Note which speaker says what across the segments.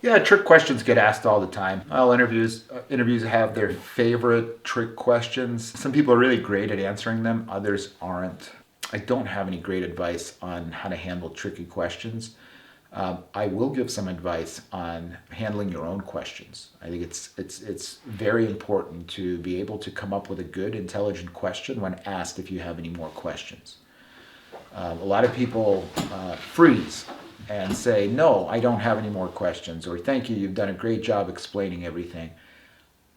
Speaker 1: Yeah, trick questions get asked all the time. Well, interviews have their favorite trick questions. Some people are really great at answering them, others aren't. I don't have any great advice on how to handle tricky questions. I will give some advice on handling your own questions. I think it's very important to be able to come up with a good, intelligent question when asked if you have any more questions. A lot of people freeze and say, no, I don't have any more questions, or thank you, you've done a great job explaining everything.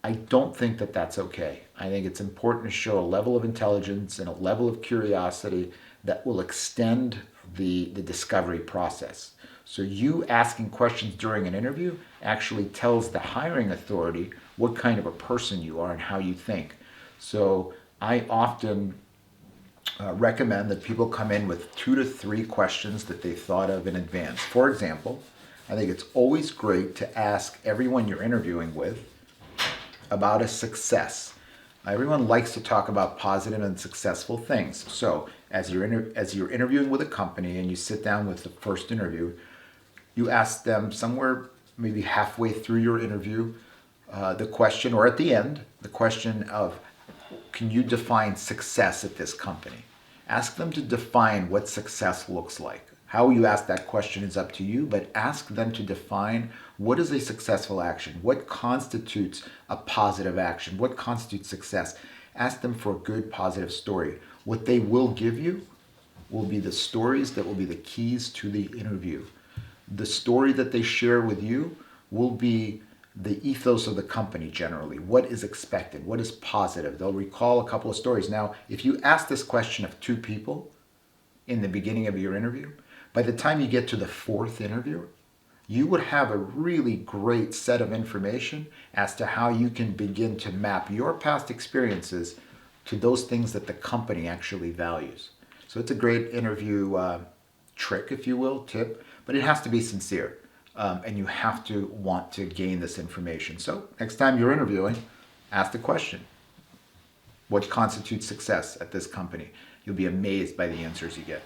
Speaker 1: I don't think that that's okay. I think it's important to show a level of intelligence and a level of curiosity that will extend the discovery process. So you asking questions during an interview actually tells the hiring authority what kind of a person you are and how you think. So I often recommend that people come in with 2 to 3 questions that they thought of in advance. For example, I think it's always great to ask everyone you're interviewing with about a success. Everyone likes to talk about positive and successful things. So as you're interviewing with a company and you sit down with the first interview, you ask them somewhere maybe halfway through your interview the question, or at the end, the question of, can you define success at this company? Ask them to define what success looks like. How you ask that question is up to you, but ask them to define what is a successful action, what constitutes a positive action, what constitutes success. Ask them for a good positive story. What they will give you will be the stories that will be the keys to the interview. The story that they share with you will be the ethos of the company generally. What is expected? What is positive? They'll recall a couple of stories. Now, if you ask this question of 2 people in the beginning of your interview, by the time you get to the 4th interview, you would have a really great set of information as to how you can begin to map your past experiences to those things that the company actually values. So it's a great interview trick, if you will, tip, but it has to be sincere. And you have to want to gain this information. So next time you're interviewing, ask the question, what constitutes success at this company? You'll be amazed by the answers you get.